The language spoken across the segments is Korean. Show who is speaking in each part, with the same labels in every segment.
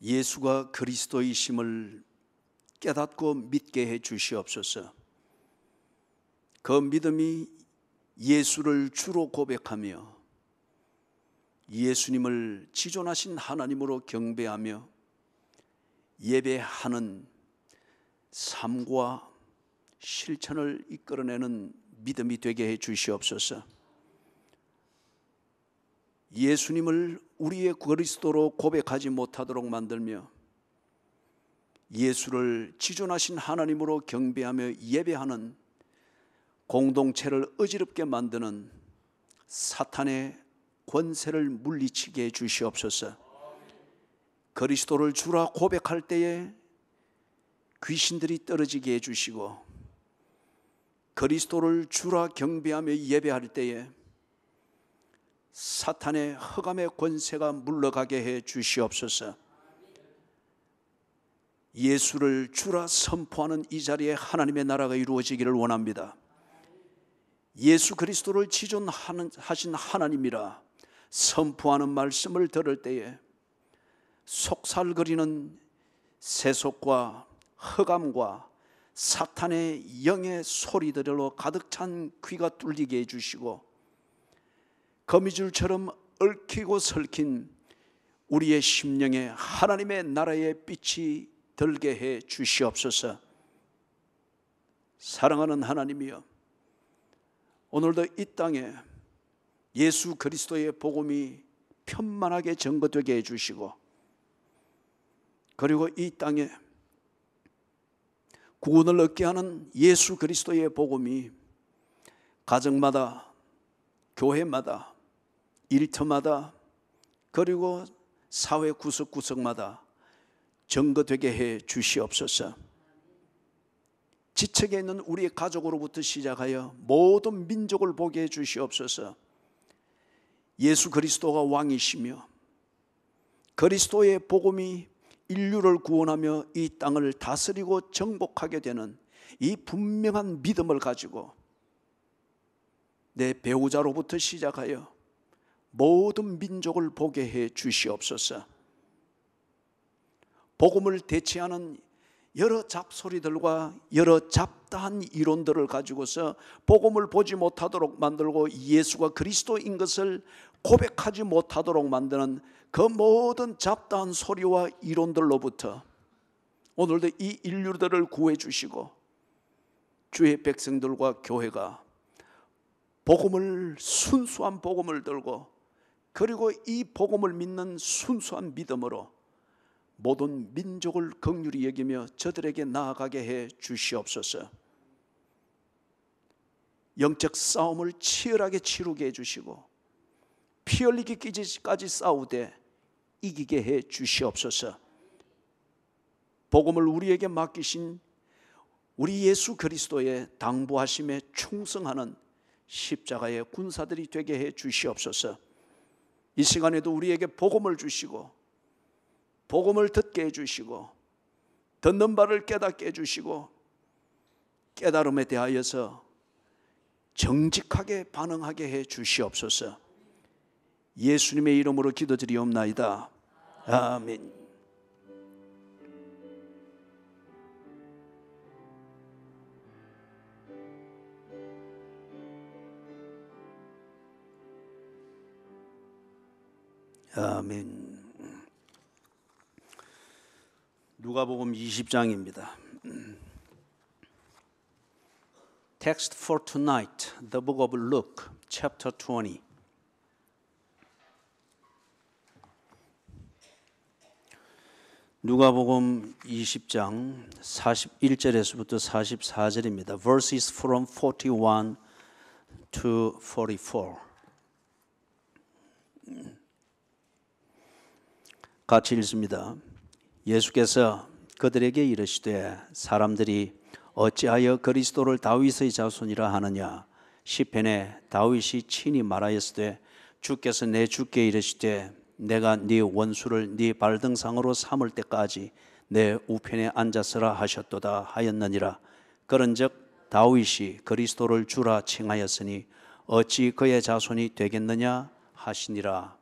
Speaker 1: 예수가 그리스도이심을 깨닫고 믿게 해 주시옵소서. 그 믿음이 예수를 주로 고백하며 예수님을 지존하신 하나님으로 경배하며 예배하는 삶과 실천을 이끌어내는 믿음이 되게 해 주시옵소서. 예수님을 우리의 그리스도로 고백하지 못하도록 만들며 예수를 지존하신 하나님으로 경배하며 예배하는 공동체를 어지럽게 만드는 사탄의 권세를 물리치게 해 주시옵소서. 그리스도를 주라 고백할 때에 귀신들이 떨어지게 해 주시고, 그리스도를 주라 경배하며 예배할 때에 사탄의 흑암의 권세가 물러가게 해 주시옵소서. 예수를 주라 선포하는 이 자리에 하나님의 나라가 이루어지기를 원합니다. 예수 그리스도를 지존하신 하나님이라 선포하는 말씀을 들을 때에 속살거리는 세속과 흑암과 사탄의 영의 소리들로 가득 찬 귀가 뚫리게 해주시고, 거미줄처럼 얽히고 설킨 우리의 심령에 하나님의 나라의 빛이 들게 해 주시옵소서. 사랑하는 하나님이여, 오늘도 이 땅에 예수 그리스도의 복음이 편만하게 전거되게 해주시고, 그리고 이 땅에 구원을 얻게 하는 예수 그리스도의 복음이 가정마다, 교회마다, 일터마다, 그리고 사회 구석구석마다 전거되게 해 주시옵소서. 지척에 있는 우리의 가족으로부터 시작하여 모든 민족을 보게 해 주시옵소서. 예수 그리스도가 왕이시며 그리스도의 복음이 인류를 구원하며 이 땅을 다스리고 정복하게 되는 이 분명한 믿음을 가지고 내 배우자로부터 시작하여 모든 민족을 보게 해 주시옵소서. 복음을 대체하는 여러 잡소리들과 여러 잡다한 이론들을 가지고서 복음을 보지 못하도록 만들고 예수가 그리스도인 것을 고백하지 못하도록 만드는 그 모든 잡다한 소리와 이론들로부터 오늘도 이 인류들을 구해 주시고, 주의 백성들과 교회가 복음을, 순수한 복음을 들고, 그리고 이 복음을 믿는 순수한 믿음으로 모든 민족을 긍휼히 여기며 저들에게 나아가게 해 주시옵소서. 영적 싸움을 치열하게 치르게 해 주시고 피 흘리기까지 싸우되 이기게 해 주시옵소서. 복음을 우리에게 맡기신 우리 예수 그리스도의 당부하심에 충성하는 십자가의 군사들이 되게 해 주시옵소서. 이 시간에도 우리에게 복음을 주시고 복음을 듣게 해주시고 듣는 바를 깨닫게 해주시고 깨달음에 대하여서 정직하게 반응하게 해 주시옵소서. 예수님의 이름으로 기도드리옵나이다. 아멘. 아멘. 누가복음 20장입니다. Text for tonight, the book of Luke, chapter 20. 누가복음 20장 41절에서부터 44절입니다. Verses from 41 to 44. 같이 읽습니다. 예수께서 그들에게 이르시되 사람들이 어찌하여 그리스도를 다윗의 자손이라 하느냐. 시편에 다윗이 친히 말하였으되 주께서 내 주께 이르시되 내가 네 원수를 네 발등상으로 삼을 때까지 내 우편에 앉았으라 하셨도다 하였느니라. 그런즉 다윗이 그리스도를 주라 칭하였으니 어찌 그의 자손이 되겠느냐 하시니라.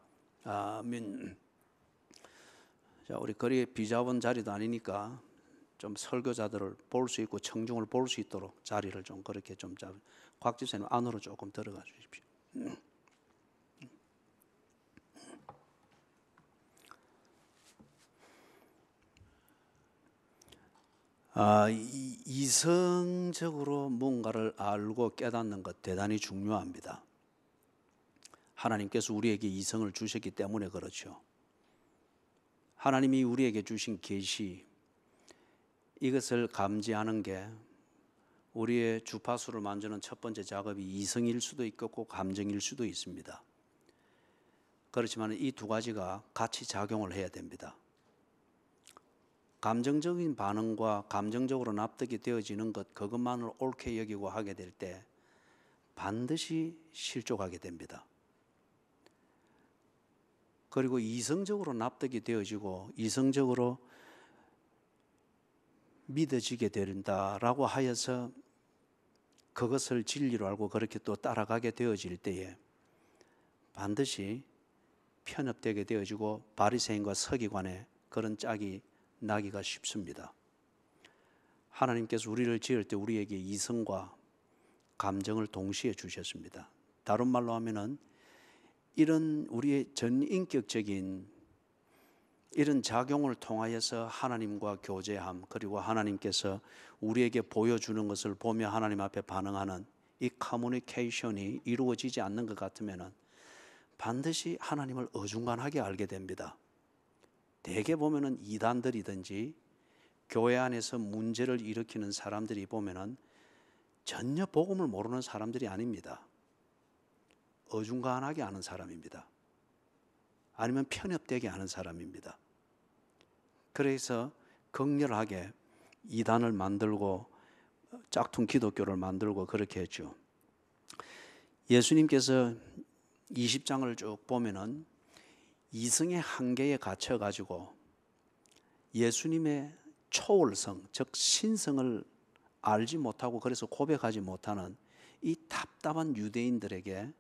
Speaker 1: 아멘. 자, 우리 거리에 비잡은 자리도 아니니까 좀 설교자들을 볼 수 있고 청중을 볼 수 있도록 자리를 좀 그렇게 좀 곽 집사님 안으로 조금 들어가 주십시오. 이성적으로 뭔가를 알고 깨닫는 것 대단히 중요합니다. 하나님께서 우리에게 이성을 주셨기 때문에 그렇죠. 하나님이 우리에게 주신 계시, 이것을 감지하는 게 우리의 주파수를 만드는 첫 번째 작업이 이성일 수도 있고 감정일 수도 있습니다. 그렇지만 이 두 가지가 같이 작용을 해야 됩니다. 감정적인 반응과 감정적으로 납득이 되어지는 것, 그것만을 옳게 여기고 하게 될 때 반드시 실족하게 됩니다. 그리고 이성적으로 납득이 되어지고 이성적으로 믿어지게 된다라고 하여서 그것을 진리로 알고 그렇게 또 따라가게 되어질 때에 반드시 편협되게 되어지고 바리새인과 서기관의 그런 짝이 나기가 쉽습니다. 하나님께서 우리를 지을 때 우리에게 이성과 감정을 동시에 주셨습니다. 다른 말로 하면은 이런 우리의 전인격적인 이런 작용을 통하여서 하나님과 교제함, 그리고 하나님께서 우리에게 보여주는 것을 보며 하나님 앞에 반응하는 이 커뮤니케이션이 이루어지지 않는 것 같으면 반드시 하나님을 어중간하게 알게 됩니다. 대개 보면은 이단들이든지 교회 안에서 문제를 일으키는 사람들이 보면은 전혀 복음을 모르는 사람들이 아닙니다. 어중간하게 아는 사람입니다. 아니면 편협되게 아는 사람입니다. 그래서 극렬하게 이단을 만들고 짝퉁 기독교를 만들고 그렇게 했죠. 예수님께서 20장을 쭉 보면은 이성의 한계에 갇혀가지고 예수님의 초월성, 즉 신성을 알지 못하고 그래서 고백하지 못하는 이 답답한 유대인들에게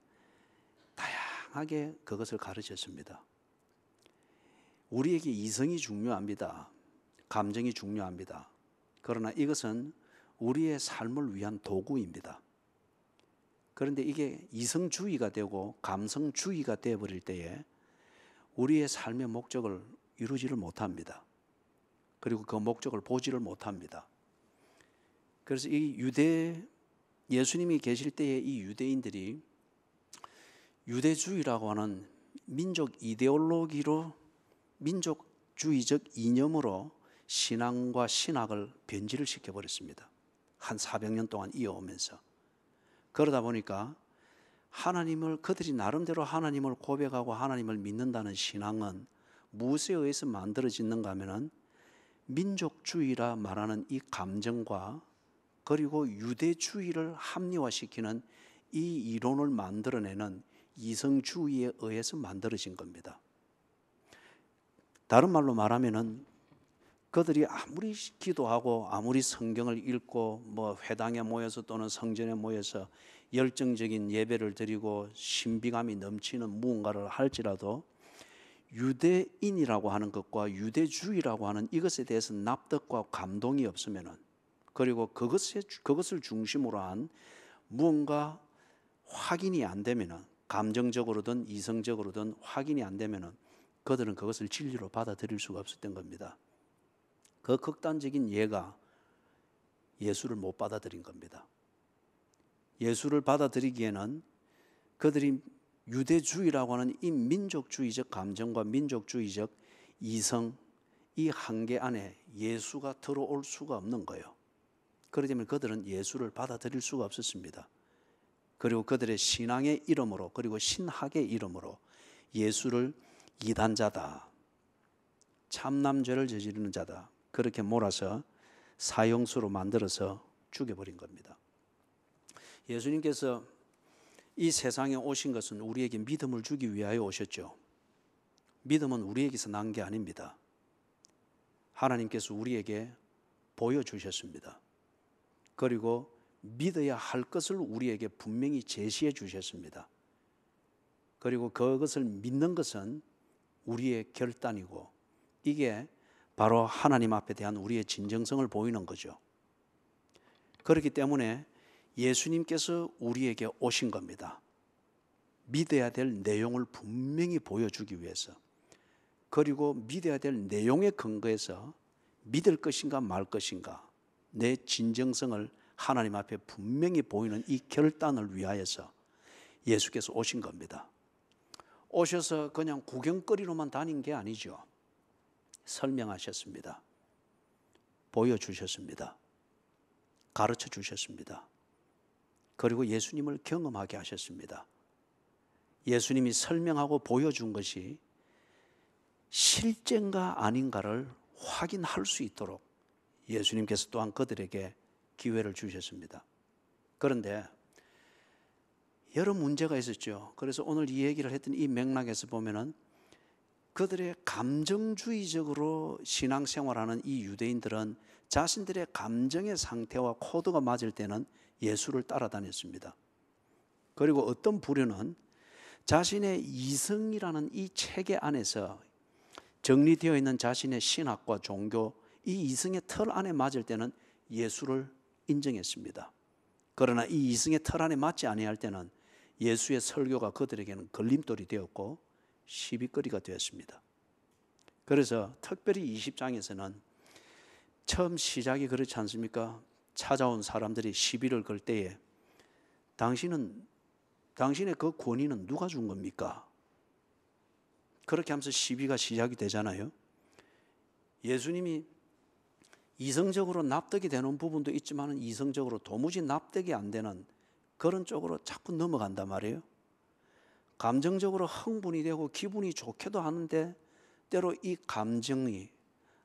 Speaker 1: 다양하게 그것을 가르쳤습니다. 우리에게 이성이 중요합니다. 감정이 중요합니다. 그러나 이것은 우리의 삶을 위한 도구입니다. 그런데 이게 이성주의가 되고 감성주의가 되어버릴 때에 우리의 삶의 목적을 이루지를 못합니다. 그리고 그 목적을 보지를 못합니다. 그래서 이 예수님이 계실 때에 이 유대인들이 유대주의라고 하는 민족 이데올로기로 민족주의적 이념으로 신앙과 신학을 변질을 시켜버렸습니다. 한 400년 동안 이어오면서. 그러다 보니까 그들이 나름대로 하나님을 고백하고 하나님을 믿는다는 신앙은 무엇에 의해서 만들어지는가 하면은 민족주의라 말하는 이 감정과 그리고 유대주의를 합리화시키는 이 이론을 만들어내는 이성주의에 의해서 만들어진 겁니다. 다른 말로 말하면은 그들이 아무리 기도하고 아무리 성경을 읽고 회당에 모여서 또는 성전에 모여서 열정적인 예배를 드리고 신비감이 넘치는 무언가를 할지라도 유대인이라고 하는 것과 유대주의라고 하는 이것에 대해서 납득과 감동이 없으면은, 그리고 그것을 중심으로 한 무언가 확인이 안 되면은, 감정적으로든 이성적으로든 확인이 안 되면은 그들은 그것을 진리로 받아들일 수가 없었던 겁니다. 그 극단적인 예가 예수를 못 받아들인 겁니다. 예수를 받아들이기에는 그들이 유대주의라고 하는 이 민족주의적 감정과 민족주의적 이성, 이 한계 안에 예수가 들어올 수가 없는 거예요. 그렇기 때문에 그들은 예수를 받아들일 수가 없었습니다. 그리고 그들의 신앙의 이름으로, 그리고 신학의 이름으로 예수를 이단자다, 참남죄를 저지르는 자다, 그렇게 몰아서 사형수로 만들어서 죽여버린 겁니다. 예수님께서 이 세상에 오신 것은 우리에게 믿음을 주기 위하여 오셨죠. 믿음은 우리에게서 난 게 아닙니다. 하나님께서 우리에게 보여주셨습니다. 그리고 믿어야 할 것을 우리에게 분명히 제시해 주셨습니다. 그리고 그것을 믿는 것은 우리의 결단이고 이게 바로 하나님 앞에 대한 우리의 진정성을 보이는 거죠. 그렇기 때문에 예수님께서 우리에게 오신 겁니다. 믿어야 될 내용을 분명히 보여주기 위해서. 그리고 믿어야 될 내용에 근거해서 믿을 것인가 말 것인가, 내 진정성을 하나님 앞에 분명히 보이는 이 결단을 위하여서 예수께서 오신 겁니다. 오셔서 그냥 구경거리로만 다닌 게 아니죠. 설명하셨습니다. 보여주셨습니다. 가르쳐 주셨습니다. 그리고 예수님을 경험하게 하셨습니다. 예수님이 설명하고 보여준 것이 실제인가 아닌가를 확인할 수 있도록 예수님께서 또한 그들에게 기회를 주셨습니다. 그런데 여러 문제가 있었죠. 그래서 오늘 이 얘기를 했던 이 맥락에서 보면은 그들의 감정주의적으로 신앙생활하는 이 유대인들은 자신들의 감정의 상태와 코드가 맞을 때는 예수를 따라다녔습니다. 그리고 어떤 부류는 자신의 이성이라는 이 체계 안에서 정리되어 있는 자신의 신학과 종교, 이 이성의 틀 안에 맞을 때는 예수를 인정했습니다. 그러나 이 이성의 틀 안에 맞지 아니할 때는 예수의 설교가 그들에게는 걸림돌이 되었고 시비거리가 되었습니다. 그래서 특별히 20장에서는 처음 시작이 그렇지 않습니까? 찾아온 사람들이 시비를 걸 때에 당신의 그 권위는 누가 준 겁니까? 그렇게 하면서 시비가 시작이 되잖아요. 예수님이 이성적으로 납득이 되는 부분도 있지만 이성적으로 도무지 납득이 안 되는 그런 쪽으로 자꾸 넘어간단 말이에요. 감정적으로 흥분이 되고 기분이 좋게도 하는데 때로 이 감정이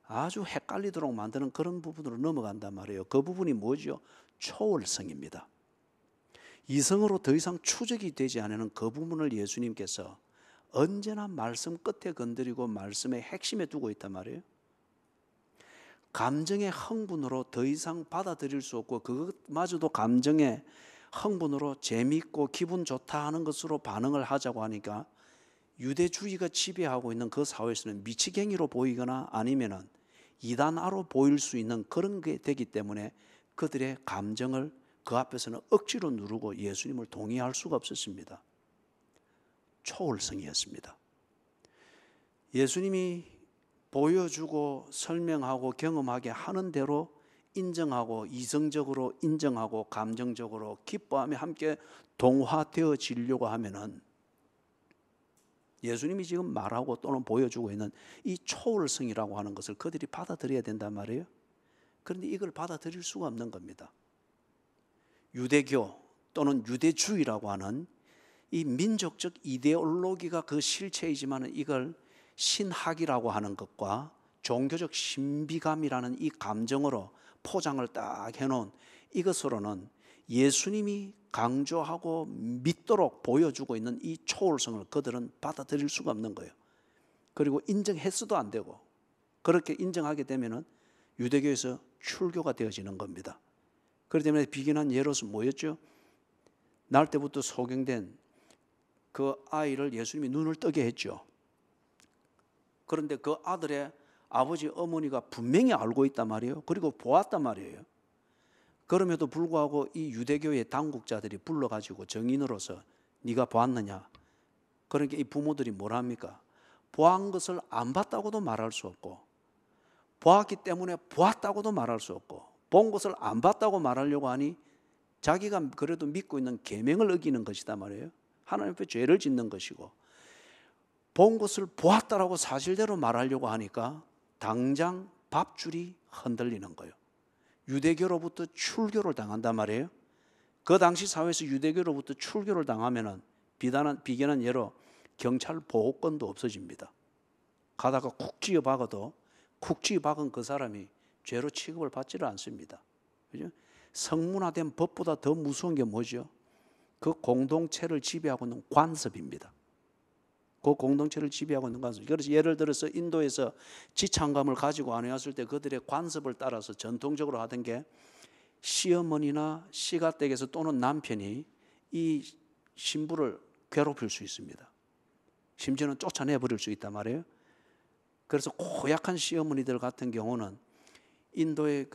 Speaker 1: 아주 헷갈리도록 만드는 그런 부분으로 넘어간단 말이에요. 그 부분이 뭐죠? 초월성입니다. 이성으로 더 이상 추적이 되지 않는 그 부분을 예수님께서 언제나 말씀 끝에 건드리고 말씀의 핵심에 두고 있단 말이에요. 감정의 흥분으로 더 이상 받아들일 수 없고 그것마저도 감정의 흥분으로 재미있고 기분 좋다 하는 것으로 반응을 하자고 하니까 유대주의가 지배하고 있는 그 사회에서는 미치갱이로 보이거나 아니면은 이단아로 보일 수 있는 그런 게 되기 때문에 그들의 감정을 그 앞에서는 억지로 누르고 예수님을 동의할 수가 없었습니다. 초월성이었습니다. 예수님이 보여주고 설명하고 경험하게 하는 대로 인정하고 이성적으로 인정하고 감정적으로 기뻐하며 함께 동화되어지려고 하면은 예수님이 지금 말하고 또는 보여주고 있는 이 초월성이라고 하는 것을 그들이 받아들여야 된단 말이에요. 그런데 이걸 받아들일 수가 없는 겁니다. 유대교 또는 유대주의라고 하는 이 민족적 이데올로기가 그 실체이지만 이걸 신학이라고 하는 것과 종교적 신비감이라는 이 감정으로 포장을 딱 해놓은 이것으로는 예수님이 강조하고 믿도록 보여주고 있는 이 초월성을 그들은 받아들일 수가 없는 거예요. 그리고 인정했어도 안 되고 그렇게 인정하게 되면은 유대교에서 출교가 되어지는 겁니다. 그렇기 때문에 비견한 예로서 뭐였죠? 날 때부터 소경된 그 아이를 예수님이 눈을 뜨게 했죠. 그런데 그 아들의 아버지 어머니가 분명히 알고 있단 말이에요. 그리고 보았단 말이에요. 그럼에도 불구하고 이 유대교의 당국자들이 불러가지고 정인으로서 네가 보았느냐? 그러니까 이 부모들이 뭐라 합니까? 보한 것을 안 봤다고도 말할 수 없고 보았기 때문에 보았다고도 말할 수 없고 본 것을 안 봤다고 말하려고 하니 자기가 그래도 믿고 있는 계명을 어기는 것이다 말이에요. 하나님 앞에 죄를 짓는 것이고 본 것을 보았다라고 사실대로 말하려고 하니까 당장 밥줄이 흔들리는 거예요. 유대교로부터 출교를 당한단 말이에요. 그 당시 사회에서 유대교로부터 출교를 당하면은 비견한 예로 경찰 보호권도 없어집니다. 가다가 쿡 찌어 박아도 쿡 찌어 박은 그 사람이 죄로 취급을 받지를 않습니다. 그죠? 성문화된 법보다 더 무서운 게 뭐죠? 그 공동체를 지배하고 있는 관습입니다. 그 공동체를 지배하고 있는 관습. 그래서 예를 들어서 인도에서 지창감을 가지고 안 왔을 때 그들의 관습을 따라서 전통적으로 하던 게 시어머니나 시가댁에서 또는 남편이 이 신부를 괴롭힐 수 있습니다. 심지어는 쫓아내버릴 수 있단 말이에요. 그래서 고약한 시어머니들 같은 경우는 인도의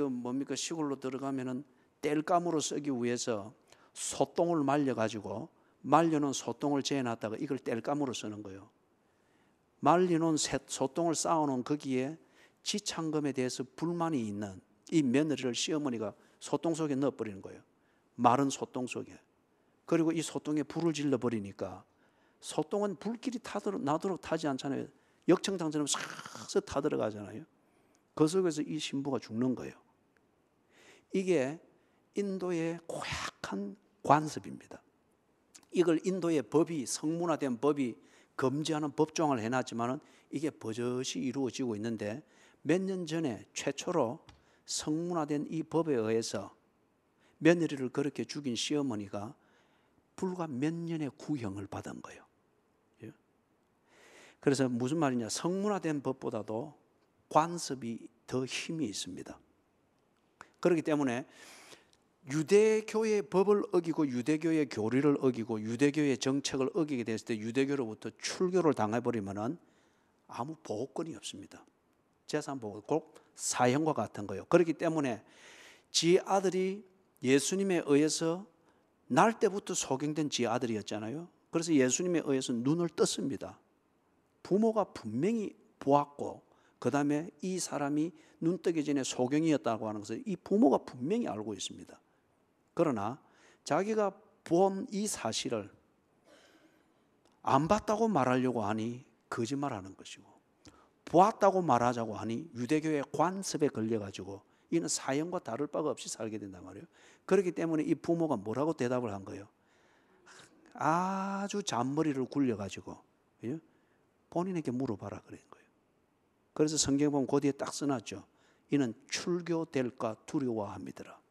Speaker 1: 시골로 들어가면은 땔감으로 쓰기 위해서 소똥을 말려가지고 말려놓은 소똥을 재놨다가 이걸 땔감으로 쓰는 거예요. 말려놓은 소똥을 쌓아놓은 거기에 지창금에 대해서 불만이 있는 이 며느리를 시어머니가 소똥 속에 넣어버리는 거예요. 마른 소똥 속에. 그리고 이 소똥에 불을 질러버리니까 소똥은 불길이 나도록 타지 않잖아요. 역청탕처럼 싹 타들어가잖아요. 그 속에서 이 신부가 죽는 거예요. 이게 인도의 고약한 관습입니다. 이걸 인도의 법이, 성문화된 법이 금지하는 법조항을 해놨지만 이게 버젓이 이루어지고 있는데, 몇 년 전에 최초로 성문화된 이 법에 의해서 며느리를 그렇게 죽인 시어머니가 불과 몇 년의 구형을 받은 거예요. 그래서 무슨 말이냐, 성문화된 법보다도 관습이 더 힘이 있습니다. 그렇기 때문에 유대교의 법을 어기고 유대교의 교리를 어기고 유대교의 정책을 어기게 됐을 때 유대교로부터 출교를 당해버리면 아무 보호권이 없습니다. 재산 보호, 꼭 사형과 같은 거예요. 그렇기 때문에 지 아들이 예수님에 의해서 날 때부터 소경된 지 아들이었잖아요. 그래서 예수님에 의해서 눈을 떴습니다. 부모가 분명히 보았고 그 다음에 이 사람이 눈 뜨기 전에 소경이었다고 하는 것을 이 부모가 분명히 알고 있습니다. 그러나 자기가 본 이 사실을 안 봤다고 말하려고 하니 거짓말하는 것이고, 보았다고 말하자고 하니 유대교의 관습에 걸려가지고 이는 사형과 다를 바가 없이 살게 된단 말이에요. 그렇기 때문에 이 부모가 뭐라고 대답을 한 거예요? 아주 잔머리를 굴려가지고 본인에게 물어봐라 그런 거예요. 그래서 성경 보면 그 뒤에 딱 써놨죠. 이는 출교될까 두려워함이더라.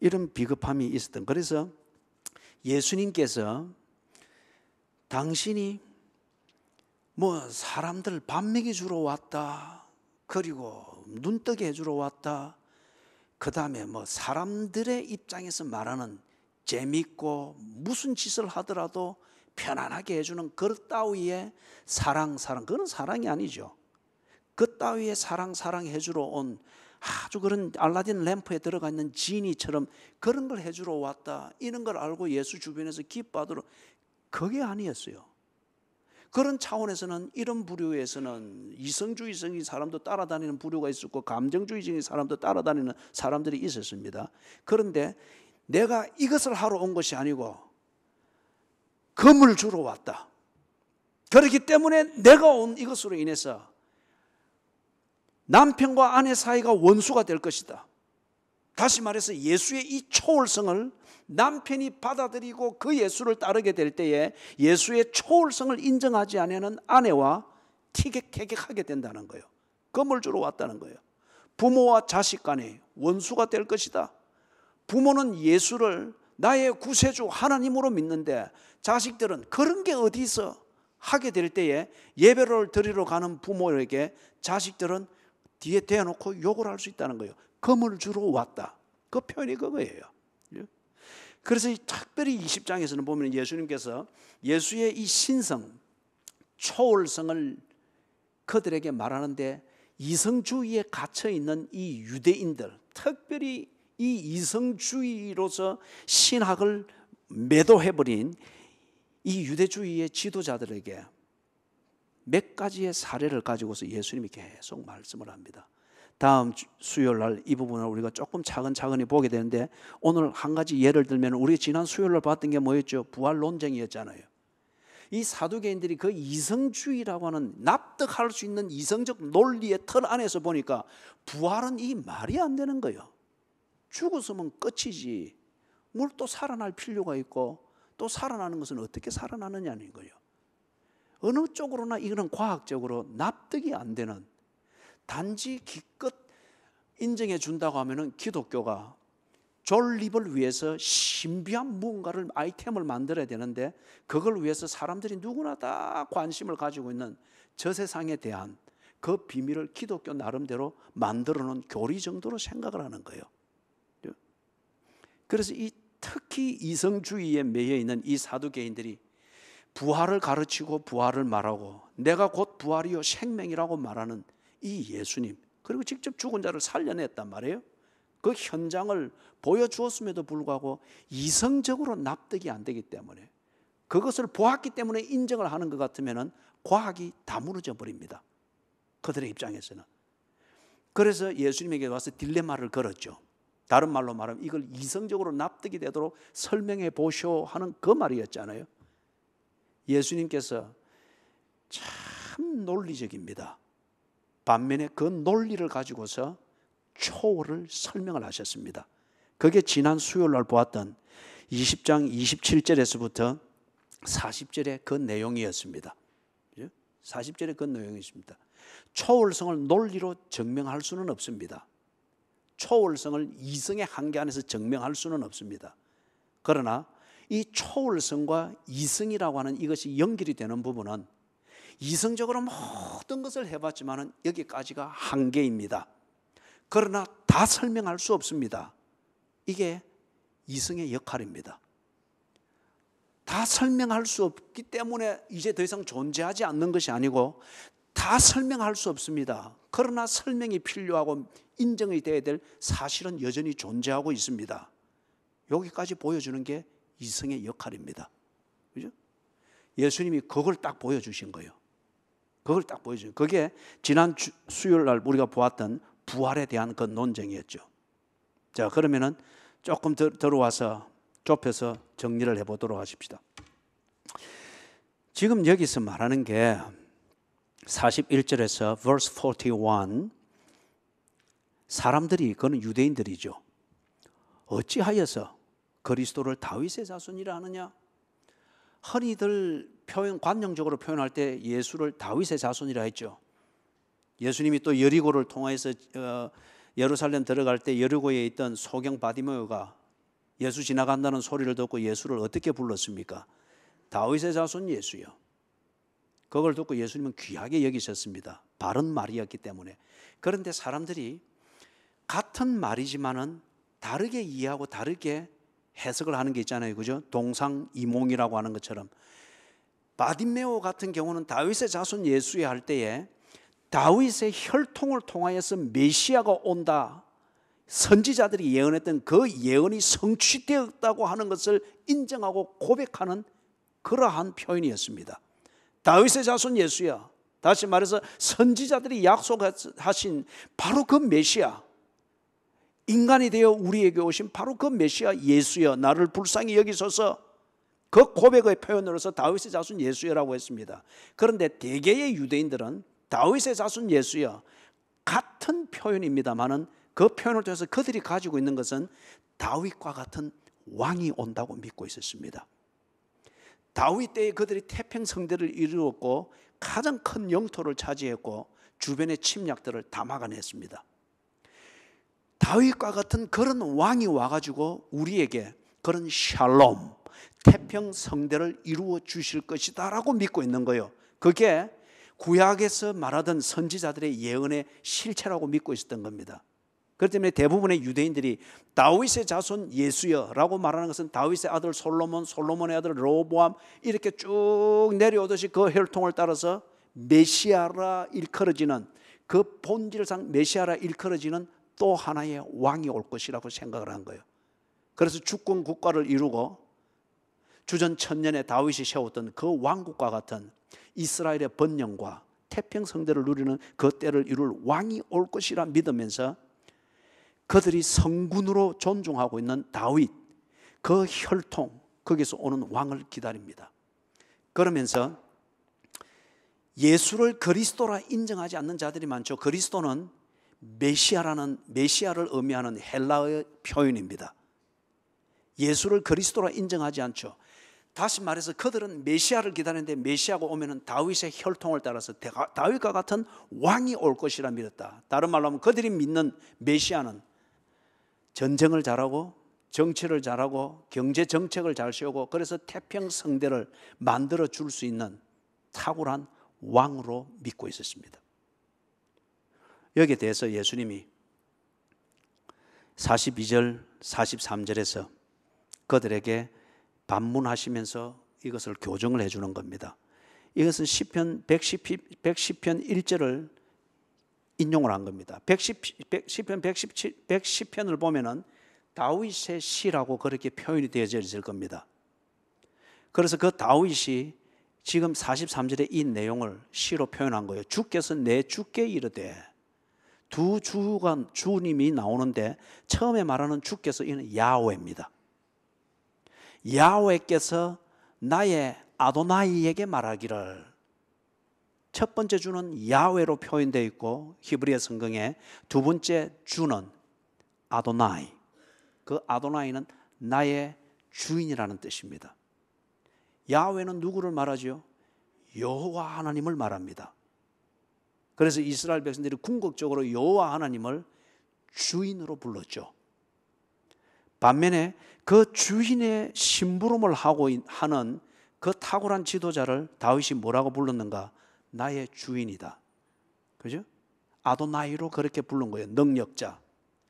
Speaker 1: 이런 비겁함이 있었던. 그래서 예수님께서 당신이 사람들 밥 먹여주러 왔다, 그리고 눈뜨게 해주러 왔다, 그 다음에 사람들의 입장에서 말하는 재밌고 무슨 짓을 하더라도 편안하게 해주는 그 따위의 사랑, 그건 사랑이 아니죠. 그 따위의 사랑 해주러 온 아주 그런 알라딘 램프에 들어가 있는 지니처럼 그런 걸 해주러 왔다, 이런 걸 알고 예수 주변에서 기뻐하도록, 그게 아니었어요. 그런 차원에서는 이런 부류에서는 이성주의적인 사람도 따라다니는 부류가 있었고 감정주의적인 사람도 따라다니는 사람들이 있었습니다. 그런데 내가 이것을 하러 온 것이 아니고 금을 주러 왔다. 그렇기 때문에 내가 온 이것으로 인해서 남편과 아내 사이가 원수가 될 것이다. 다시 말해서 예수의 이 초월성을 남편이 받아들이고 그 예수를 따르게 될 때에 예수의 초월성을 인정하지 않으면 아내와 티격태격하게 된다는 거예요. 금을 주러 왔다는 거예요. 부모와 자식 간에 원수가 될 것이다. 부모는 예수를 나의 구세주 하나님으로 믿는데 자식들은 그런 게 어디서 하게 될 때에 예배를 드리러 가는 부모에게 자식들은 뒤에 대놓고 욕을 할 수 있다는 거예요. 금을 주러 왔다. 그 표현이 그거예요. 그래서 특별히 20장에서는 보면 예수님께서 예수의 이 신성, 초월성을 그들에게 말하는데 이성주의에 갇혀있는 이 유대인들, 특별히 이 이성주의로서 신학을 매도해버린 이 유대주의의 지도자들에게 몇 가지의 사례를 가지고서 예수님이 계속 말씀을 합니다. 다음 수요일 날 이 부분을 우리가 조금 차근차근히 보게 되는데, 오늘 한 가지 예를 들면 우리 지난 수요일 날 봤던 게 뭐였죠? 부활 논쟁이었잖아요. 이 사두개인들이 그 이성주의라고 하는 납득할 수 있는 이성적 논리의 틀 안에서 보니까 부활은 이 말이 안 되는 거예요. 죽었으면 끝이지 뭘 또 살아날 필요가 있고, 또 살아나는 것은 어떻게 살아나느냐는 거예요. 어느 쪽으로나 이거는 과학적으로 납득이 안 되는, 단지 기껏 인정해 준다고 하면은 기독교가 존립을 위해서 신비한 무언가를 아이템을 만들어야 되는데, 그걸 위해서 사람들이 누구나 다 관심을 가지고 있는 저 세상에 대한 그 비밀을 기독교 나름대로 만들어 놓은 교리 정도로 생각을 하는 거예요. 그래서 이 특히 이성주의에 매여 있는 이 사두개인들이 부활을 가르치고 부활을 말하고 내가 곧 부활이요 생명이라고 말하는 이 예수님, 그리고 직접 죽은 자를 살려냈단 말이에요. 그 현장을 보여주었음에도 불구하고 이성적으로 납득이 안 되기 때문에, 그것을 보았기 때문에 인정을 하는 것 같으면 과학이 다 무너져 버립니다, 그들의 입장에서는. 그래서 예수님에게 와서 딜레마를 걸었죠. 다른 말로 말하면 이걸 이성적으로 납득이 되도록 설명해 보시오 하는 그 말이었잖아요. 예수님께서 참 논리적입니다. 반면에 그 논리를 가지고서 초월을 설명을 하셨습니다. 그게 지난 수요일 날 보았던 20장 27절에서부터 40절의 그 내용이었습니다. 40절의 그 내용이었습니다. 초월성을 논리로 증명할 수는 없습니다. 초월성을 이성의 한계 안에서 증명할 수는 없습니다. 그러나 이 초월성과 이성이라고 하는 이것이 연결이 되는 부분은 이성적으로 모든 것을 해봤지만 여기까지가 한계입니다. 그러나 다 설명할 수 없습니다. 이게 이성의 역할입니다. 다 설명할 수 없기 때문에 이제 더 이상 존재하지 않는 것이 아니고 다 설명할 수 없습니다. 그러나 설명이 필요하고 인정이 돼야 될 사실은 여전히 존재하고 있습니다. 여기까지 보여주는 게 이성의 역할입니다. 그죠? 예수님이 그걸 딱 보여주신 거예요. 그걸 딱 보여주신 거예요. 그게 지난 수요일 날 우리가 보았던 부활에 대한 그 논쟁이었죠. 자, 그러면은 조금 들어와서 좁혀서 정리를 해보도록 하십시다. 지금 여기서 말하는 게 41절에서 verse 41, 사람들이, 그건 유대인들이죠. 어찌하여서 그리스도를 다윗의 자손이라 하느냐? 흔히들 관용적으로 표현할 때 예수를 다윗의 자손이라 했죠. 예수님이 또 여리고를 통해서 예루살렘 들어갈 때 여리고에 있던 소경 바디메오가 예수 지나간다는 소리를 듣고 예수를 어떻게 불렀습니까? 다윗의 자손 예수요. 그걸 듣고 예수님은 귀하게 여기셨습니다. 바른 말이었기 때문에. 그런데 사람들이 같은 말이지만은 다르게 이해하고 다르게 해석을 하는 게 있잖아요. 그죠? 동상이몽이라고 하는 것처럼. 바디메오 같은 경우는 다윗의 자손 예수야 할 때에 다윗의 혈통을 통하여서 메시아가 온다, 선지자들이 예언했던 그 예언이 성취되었다고 하는 것을 인정하고 고백하는 그러한 표현이었습니다. 다윗의 자손 예수야, 다시 말해서 선지자들이 약속하신 바로 그 메시아, 인간이 되어 우리에게 오신 바로 그 메시아 예수여, 나를 불쌍히 여기소서, 그 고백의 표현으로서 다윗의 자손 예수여라고 했습니다. 그런데 대개의 유대인들은 다윗의 자손 예수여, 같은 표현입니다만은 그 표현을 통해서 그들이 가지고 있는 것은 다윗과 같은 왕이 온다고 믿고 있었습니다. 다윗 때에 그들이 태평성대를 이루었고 가장 큰 영토를 차지했고 주변의 침략들을 다 막아냈습니다. 다윗과 같은 그런 왕이 와가지고 우리에게 그런 샬롬, 태평성대를 이루어 주실 것이다 라고 믿고 있는 거예요. 그게 구약에서 말하던 선지자들의 예언의 실체라고 믿고 있었던 겁니다. 그렇기 때문에 대부분의 유대인들이 다윗의 자손 예수여라고 말하는 것은 다윗의 아들 솔로몬, 솔로몬의 아들 르호보암 이렇게 쭉 내려오듯이 그 혈통을 따라서 메시아라 일컬어지는, 그 본질상 메시아라 일컬어지는 또 하나의 왕이 올 것이라고 생각을 한 거예요. 그래서 주권 국가를 이루고 주전 1000년에 다윗이 세웠던 그 왕국과 같은 이스라엘의 번영과 태평성대를 누리는 그 때를 이룰 왕이 올 것이라 믿으면서 그들이 성군으로 존중하고 있는 다윗, 그 혈통, 거기서 오는 왕을 기다립니다. 그러면서 예수를 그리스도라 인정하지 않는 자들이 많죠. 그리스도는 메시아를 의미하는 헬라어의 표현입니다. 예수를 그리스도라 인정하지 않죠. 다시 말해서 그들은 메시아를 기다리는데 메시아가 오면은 다윗의 혈통을 따라서 다윗과 같은 왕이 올 것이라 믿었다. 다른 말로 하면 그들이 믿는 메시아는 전쟁을 잘하고 정치를 잘하고 경제 정책을 잘 세우고 그래서 태평성대를 만들어 줄 수 있는 탁월한 왕으로 믿고 있었습니다. 여기에 대해서 예수님이 42절 43절에서 그들에게 반문하시면서 이것을 교정을 해주는 겁니다. 이것은 시편 110편 1절을 인용을 한 겁니다. 시편 110편을 보면은 다윗의 시라고 그렇게 표현이 되어져 있을 겁니다. 그래서 그 다윗이 지금 43절에 이 내용을 시로 표현한 거예요. 주께서 내 주께 이르되, 두 주가 주님이 나오는데 처음에 말하는 주께서 이는 야훼입니다. 야훼께서 나의 아도나이에게 말하기를, 첫 번째 주는 야훼로 표현되어 있고 히브리어 성경에 두 번째 주는 아도나이, 그 아도나이는 나의 주인이라는 뜻입니다. 야훼는 누구를 말하죠? 여호와 하나님을 말합니다. 그래서 이스라엘 백성들이 궁극적으로 여호와 하나님을 주인으로 불렀죠. 반면에 그 주인의 심부름을 하는 그 탁월한 지도자를 다윗이 뭐라고 불렀는가? 나의 주인이다. 그죠? 아도나이로 그렇게 부른 거예요. 능력자,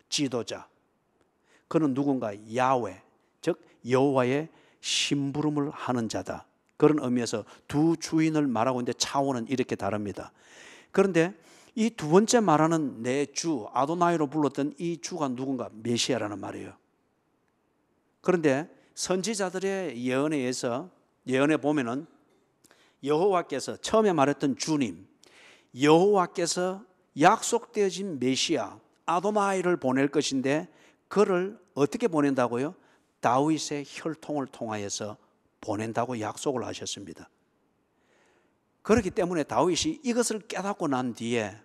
Speaker 1: 지도자. 그는 누군가? 야훼, 즉 여호와의 심부름을 하는 자다. 그런 의미에서 두 주인을 말하고 있는데 차원은 이렇게 다릅니다. 그런데 이 두 번째 말하는 내 주, 아도나이로 불렀던 이 주가 누군가? 메시아라는 말이에요. 그런데 선지자들의 예언에 보면은 여호와께서 처음에 말했던 주님, 여호와께서 약속되어진 메시아 아도나이를 보낼 것인데 그를 어떻게 보낸다고요? 다윗의 혈통을 통하여서 보낸다고 약속을 하셨습니다. 그렇기 때문에 다윗이 이것을 깨닫고 난 뒤에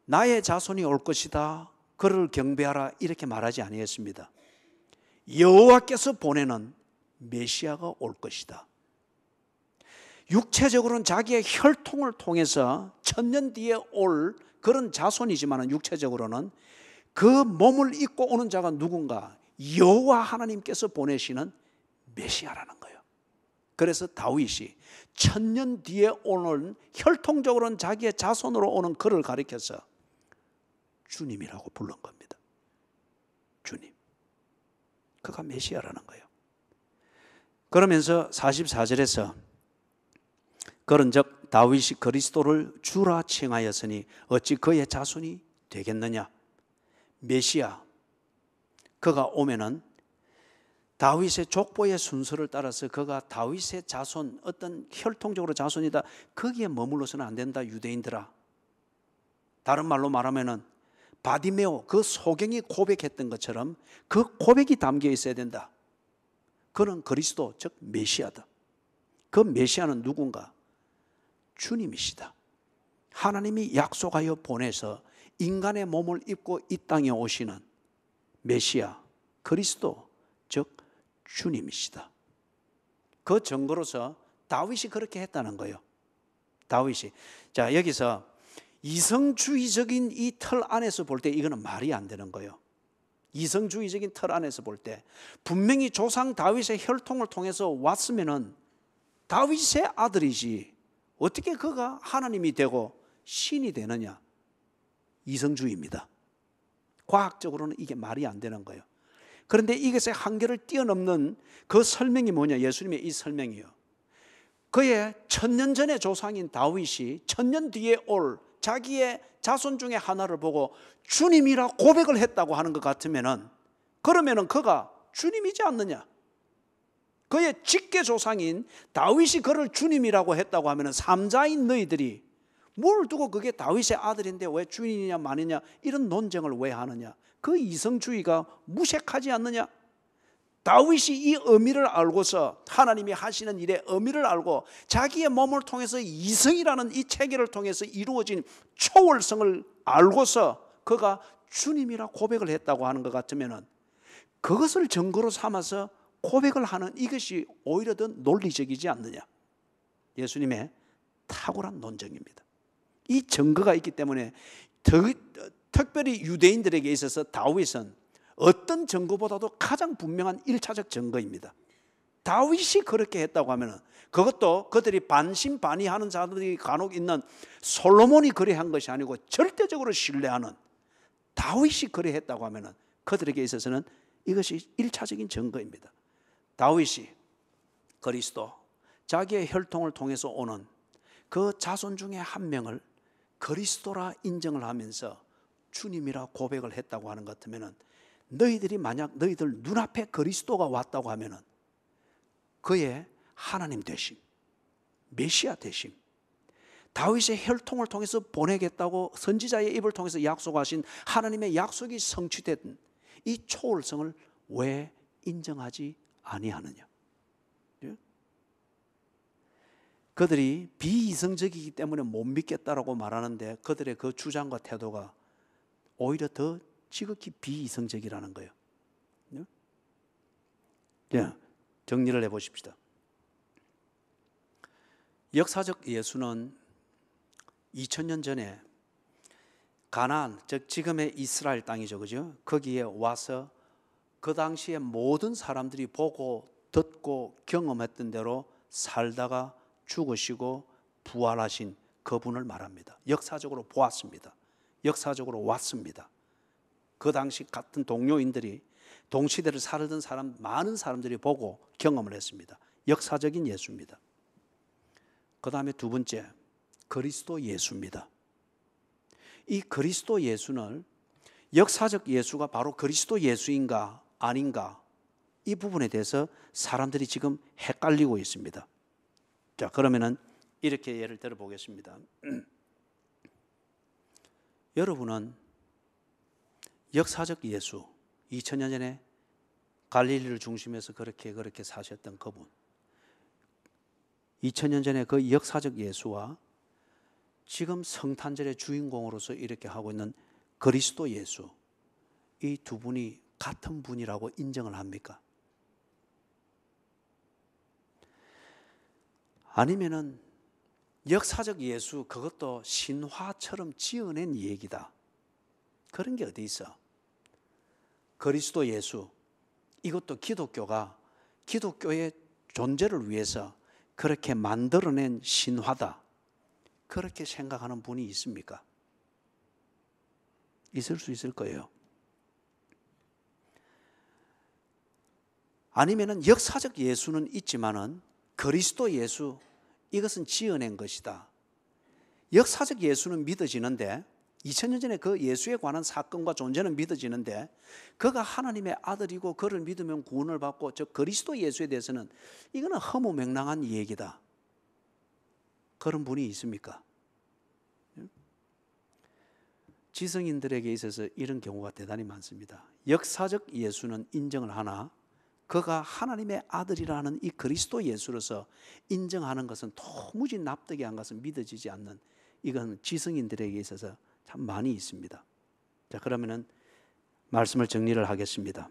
Speaker 1: 나의 자손이 올 것이다, 그를 경배하라, 이렇게 말하지 아니했습니다. 여호와께서 보내는 메시아가 올 것이다. 육체적으로는 자기의 혈통을 통해서 천년 뒤에 올 그런 자손이지만 육체적으로는 그 몸을 입고 오는 자가 누군가? 여호와 하나님께서 보내시는 메시아라는 거예요. 그래서 다윗이 천년 뒤에 오는, 혈통적으로는 자기의 자손으로 오는 그를 가리켜서 주님이라고 부른 겁니다. 주님. 그가 메시아라는 거예요. 그러면서 44절에서 그런즉 다윗이 그리스도를 주라 칭하였으니 어찌 그의 자손이 되겠느냐? 메시아, 그가 오면은 다윗의 족보의 순서를 따라서 그가 다윗의 자손, 어떤 혈통적으로 자손이다, 거기에 머물러서는 안 된다, 유대인들아. 다른 말로 말하면은 바디메오, 그 소경이 고백했던 것처럼 그 고백이 담겨 있어야 된다. 그는 그리스도, 즉 메시아다. 그 메시아는 누군가? 주님이시다. 하나님이 약속하여 보내서 인간의 몸을 입고 이 땅에 오시는 메시아, 그리스도, 즉 주님이시다. 그 증거로서 다윗이 그렇게 했다는 거예요. 다윗이. 자, 여기서 이성주의적인 이 틀 안에서 볼 때 이거는 말이 안 되는 거예요. 이성주의적인 틀 안에서 볼 때 분명히 조상 다윗의 혈통을 통해서 왔으면은 다윗의 아들이지 어떻게 그가 하나님이 되고 신이 되느냐? 이성주의입니다. 과학적으로는 이게 말이 안 되는 거예요. 그런데 이것의 한계를 뛰어넘는 그 설명이 뭐냐? 예수님의 이 설명이요. 그의 천년 전의 조상인 다윗이 천년 뒤에 올 자기의 자손 중에 하나를 보고 주님이라 고백을 했다고 하는 것 같으면은, 그러면은 그가 주님이지 않느냐? 그의 직계 조상인 다윗이 그를 주님이라고 했다고 하면은 삼자인 너희들이 뭘 두고 그게 다윗의 아들인데 왜 주인이냐 마느냐 이런 논쟁을 왜 하느냐? 그 이성주의가 무색하지 않느냐? 다윗이 이 의미를 알고서, 하나님이 하시는 일의 의미를 알고 자기의 몸을 통해서 이성이라는 이 체계를 통해서 이루어진 초월성을 알고서 그가 주님이라 고백을 했다고 하는 것 같으면 그것을 증거로 삼아서 고백을 하는 이것이 오히려 더 논리적이지 않느냐? 예수님의 탁월한 논쟁입니다. 이 증거가 있기 때문에 특별히 유대인들에게 있어서 다윗은 어떤 증거보다도 가장 분명한 1차적 증거입니다. 다윗이 그렇게 했다고 하면 그것도 그들이 반신반의하는 자들이 간혹 있는 솔로몬이 그래 한 것이 아니고 절대적으로 신뢰하는 다윗이 그래 했다고 하면 그들에게 있어서는 이것이 1차적인 증거입니다. 다윗이 그리스도, 자기의 혈통을 통해서 오는 그 자손 중에 한 명을 그리스도라 인정을 하면서 주님이라 고백을 했다고 하는 것 같으면, 너희들이 만약 너희들 눈앞에 그리스도가 왔다고 하면 그의 하나님 되심, 메시아 되심, 다윗의 혈통을 통해서 보내겠다고 선지자의 입을 통해서 약속하신 하나님의 약속이 성취된 이 초월성을 왜 인정하지 아니하느냐? 그들이 비이성적이기 때문에 못 믿겠다라고 말하는데, 그들의 그 주장과 태도가 오히려 더 지극히 비이성적이라는 거예요. 정리를 해보십시다. 역사적 예수는 2000년 전에 가나안, 즉 지금의 이스라엘 땅이죠, 그죠? 거기에 와서 그 당시에 모든 사람들이 보고 듣고 경험했던 대로 살다가 죽으시고 부활하신 그분을 말합니다. 역사적으로 보았습니다. 역사적으로 왔습니다. 그 당시 같은 동료인들이, 동시대를 살던 사람, 많은 사람들이 보고 경험을 했습니다. 역사적인 예수입니다. 그 다음에 두 번째, 그리스도 예수입니다. 이 그리스도 예수는 역사적 예수가 바로 그리스도 예수인가 아닌가, 이 부분에 대해서 사람들이 지금 헷갈리고 있습니다. 자, 그러면은 이렇게 예를 들어 보겠습니다. 여러분은 역사적 예수, 2000년 전에 갈릴리를 중심해서 그렇게 사셨던 그분, 2000년 전에 그 역사적 예수와 지금 성탄절의 주인공으로서 이렇게 하고 있는 그리스도 예수, 이 두 분이 같은 분이라고 인정을 합니까? 아니면은 역사적 예수, 그것도 신화처럼 지어낸 얘기다, 그런 게 어디 있어? 그리스도 예수, 이것도 기독교가 기독교의 존재를 위해서 그렇게 만들어낸 신화다, 그렇게 생각하는 분이 있습니까? 있을 수 있을 거예요. 아니면은 역사적 예수는 있지만은 그리스도 예수, 이것은 지어낸 것이다. 역사적 예수는 믿어지는데, 2000년 전에 그 예수에 관한 사건과 존재는 믿어지는데, 그가 하나님의 아들이고 그를 믿으면 구원을 받고, 저 그리스도 예수에 대해서는 이거는 허무맹랑한 얘기다, 그런 분이 있습니까? 지성인들에게 있어서 이런 경우가 대단히 많습니다. 역사적 예수는 인정을 하나 그가 하나님의 아들이라는 이 그리스도 예수로서 인정하는 것은 도무지 납득이 안 가서 믿어지지 않는, 이건 지성인들에게 있어서 참 많이 있습니다. 자, 그러면은 말씀을 정리를 하겠습니다.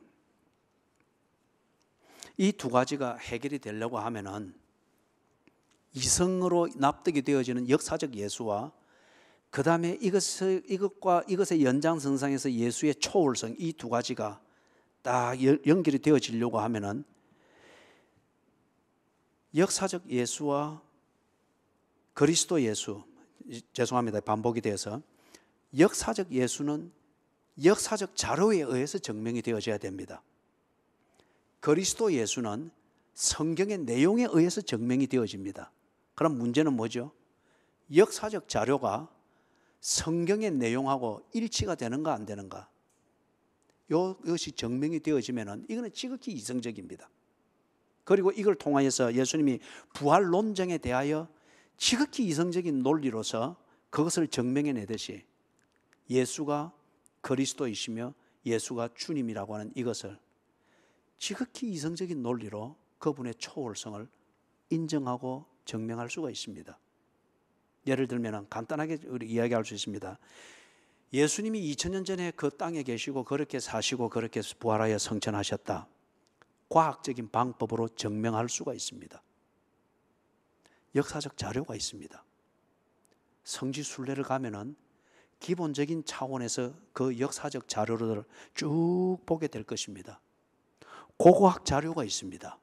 Speaker 1: 이 두 가지가 해결이 되려고 하면은 이성으로 납득이 되어지는 역사적 예수와 그 다음에 이것의 연장선상에서 예수의 초월성, 이 두 가지가 딱 연결이 되어지려고 하면은 역사적 예수와 그리스도 예수, 죄송합니다, 반복이 되어서, 역사적 예수는 역사적 자료에 의해서 증명이 되어져야 됩니다. 그리스도 예수는 성경의 내용에 의해서 증명이 되어집니다. 그럼 문제는 뭐죠? 역사적 자료가 성경의 내용하고 일치가 되는가 안 되는가, 이것이 증명이 되어지면은 이거는 지극히 이성적입니다. 그리고 이걸 통하여서 예수님이 부활 논쟁에 대하여 지극히 이성적인 논리로서 그것을 증명해내듯이 예수가 그리스도이시며 예수가 주님이라고 하는 이것을 지극히 이성적인 논리로 그분의 초월성을 인정하고 증명할 수가 있습니다. 예를 들면 간단하게 우리 이야기할 수 있습니다. 예수님이 2000년 전에 그 땅에 계시고 그렇게 사시고 그렇게 부활하여 성천하셨다, 과학적인 방법으로 증명할 수가 있습니다. 역사적 자료가 있습니다. 성지순례를 가면은 기본적인 차원에서 그 역사적 자료를 쭉 보게 될 것입니다. 고고학 자료가 있습니다.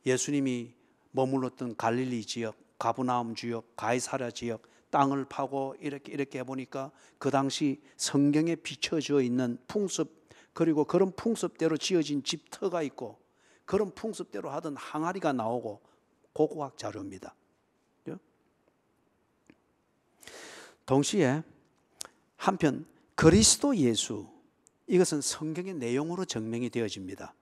Speaker 1: 예수님이 머물렀던 갈릴리 지역, 가브나움 지역, 가이사랴 지역 땅을 파고 이렇게 해보니까 그 당시 성경에 비춰져 있는 풍습, 그리고 그런 풍습대로 지어진 집터가 있고, 그런 풍습대로 하던 항아리가 나오고 고고학 자료입니다. 동시에 한편 그리스도 예수, 이것은 성경의 내용으로 증명이 되어집니다.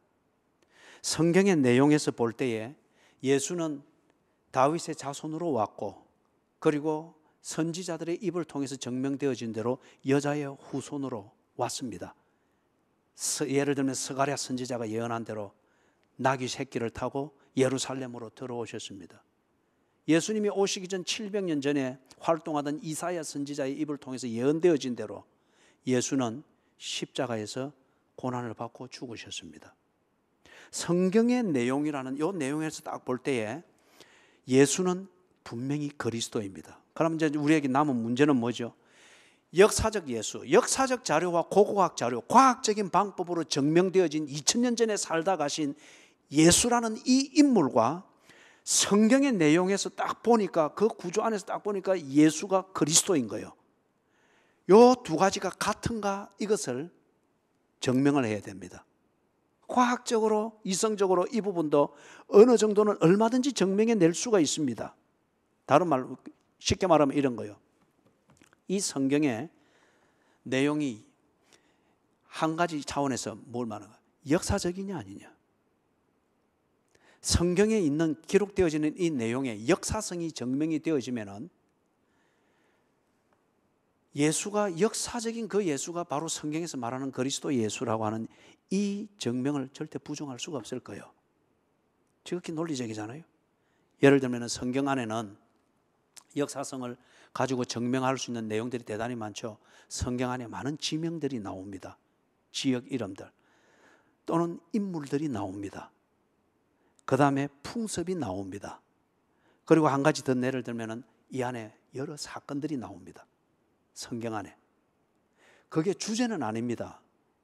Speaker 1: 성경의 내용에서 볼 때에 예수는 다윗의 자손으로 왔고, 그리고 선지자들의 입을 통해서 증명되어진 대로 여자의 후손으로 왔습니다. 예를 들면 스가랴 선지자가 예언한 대로 나귀 새끼를 타고 예루살렘으로 들어오셨습니다. 예수님이 오시기 전 700년 전에 활동하던 이사야 선지자의 입을 통해서 예언되어진 대로 예수는 십자가에서 고난을 받고 죽으셨습니다. 성경의 내용이라는 이 내용에서 딱 볼 때에 예수는 분명히 그리스도입니다. 그럼 이제 우리에게 남은 문제는 뭐죠? 역사적 예수, 역사적 자료와 고고학 자료, 과학적인 방법으로 증명되어진 2000년 전에 살다 가신 예수라는 이 인물과 성경의 내용에서 딱 보니까, 그 구조 안에서 딱 보니까 예수가 그리스도인 거예요. 이 두 가지가 같은가, 이것을 증명을 해야 됩니다. 과학적으로, 이성적으로 이 부분도 어느 정도는 얼마든지 증명해 낼 수가 있습니다. 다른 말로 쉽게 말하면 이런 거예요. 이 성경의 내용이 한 가지 차원에서 뭘 말하는 거야? 역사적이냐 아니냐. 성경에 있는 기록되어지는 이 내용의 역사성이 증명이 되어지면은 예수가, 역사적인 그 예수가 바로 성경에서 말하는 그리스도 예수라고 하는 이 증명을 절대 부정할 수가 없을 거예요. 지극히 논리적이잖아요. 예를 들면 성경 안에는 역사성을 가지고 증명할 수 있는 내용들이 대단히 많죠. 성경 안에 많은 지명들이 나옵니다. 지역 이름들 또는 인물들이 나옵니다. 그 다음에 풍습이 나옵니다. 그리고 한 가지 더 예를 들면 이 안에 여러 사건들이 나옵니다. 성경 안에. 그게 주제는 아닙니다.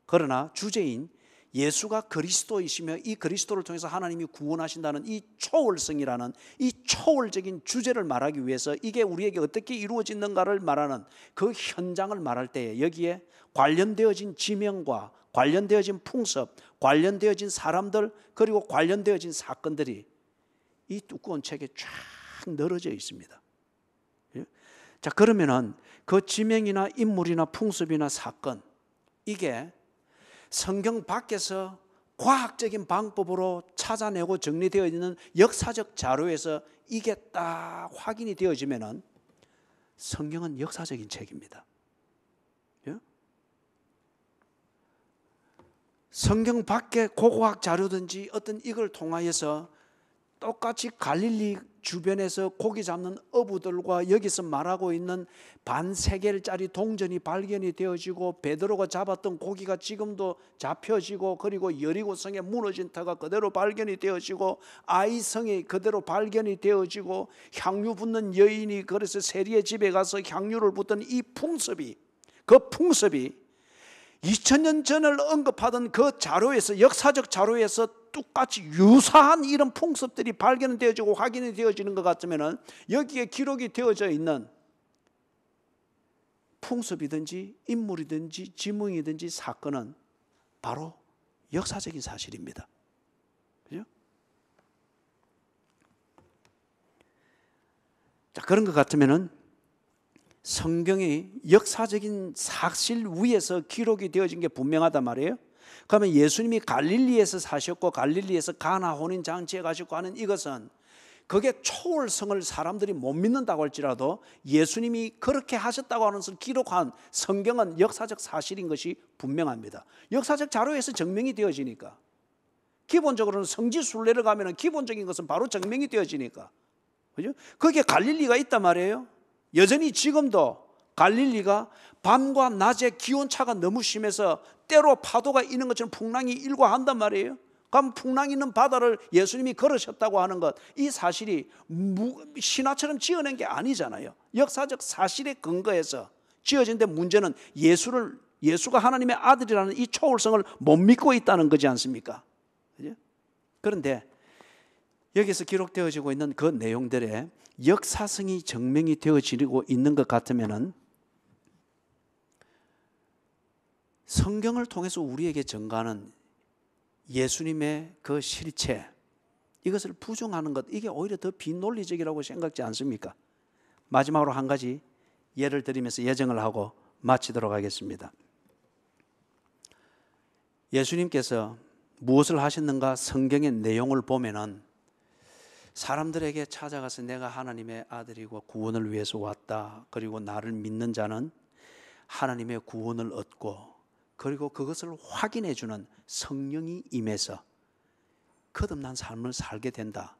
Speaker 1: 그러나 주제인 예수가 그리스도이시며 이 그리스도를 통해서 하나님이 구원하신다는 이 초월성이라는 이 초월적인 주제를 말하기 위해서 이게 우리에게 어떻게 이루어지는가를 말하는 그 현장을 말할 때에 여기에 관련되어진 지명과 관련되어진 풍습, 관련되어진 사람들, 그리고 관련되어진 사건들이 이 두꺼운 책에 쫙 늘어져 있습니다. 자, 그러면은 그 지명이나 인물이나 풍습이나 사건, 이게 성경 밖에서 과학적인 방법으로 찾아내고 정리되어 있는 역사적 자료에서 이게 딱 확인이 되어지면은 성경은 역사적인 책입니다. 성경 밖에 고고학 자료든지 어떤 이걸 통하여서 똑같이 갈릴리 주변에서 고기 잡는 어부들과 여기서 말하고 있는 반세겔짜리 동전이 발견이 되어지고 베드로가 잡았던 고기가 지금도 잡혀지고 그리고 여리고성에 무너진 터가 그대로 발견이 되어지고 아이성이 그대로 발견이 되어지고 향유 붓는 여인이 그래서 세리의 집에 가서 향유를 붓던 이 풍습이, 그 풍습이 2000년 전을 언급하던 그 자료에서, 역사적 자료에서 똑같이 유사한 이런 풍습들이 발견되어지고 확인이 되어지는 것 같으면 여기에 기록이 되어져 있는 풍습이든지 인물이든지 지명이든지 사건은 바로 역사적인 사실입니다. 그죠? 자, 그런 것 같으면은 성경이 역사적인 사실 위에서 기록이 되어진 게 분명하단 말이에요. 그러면 예수님이 갈릴리에서 사셨고 갈릴리에서 가나 혼인잔치에 가셨고 하는 이것은 그게 초월성을 사람들이 못 믿는다고 할지라도 예수님이 그렇게 하셨다고 하는 것을 기록한 성경은 역사적 사실인 것이 분명합니다. 역사적 자료에서 증명이 되어지니까. 기본적으로는 성지순례를 가면 기본적인 것은 바로 증명이 되어지니까. 그죠? 거기에 갈릴리가 있단 말이에요. 여전히 지금도 갈릴리가 밤과 낮에 기온차가 너무 심해서 때로 파도가 있는 것처럼 풍랑이 일과한단 말이에요. 그럼 풍랑 있는 바다를 예수님이 걸으셨다고 하는 것, 이 사실이 신화처럼 지어낸 게 아니잖아요. 역사적 사실에 근거해서 지어진데 문제는 예수가 하나님의 아들이라는 이 초월성을 못 믿고 있다는 거지 않습니까? 그런데 여기서 기록되어지고 있는 그 내용들에 역사성이 증명이 되어지고 있는 것 같으면은 성경을 통해서 우리에게 전가하는 예수님의 그 실체, 이것을 부정하는 것, 이게 오히려 더 비논리적이라고 생각지 않습니까? 마지막으로 한 가지 예를 들으면서 예정을 하고 마치도록 하겠습니다. 예수님께서 무엇을 하셨는가 성경의 내용을 보면은 사람들에게 찾아가서 내가 하나님의 아들이고 구원을 위해서 왔다. 그리고 나를 믿는 자는 하나님의 구원을 얻고, 그리고 그것을 확인해 주는 성령이 임해서 거듭난 삶을 살게 된다.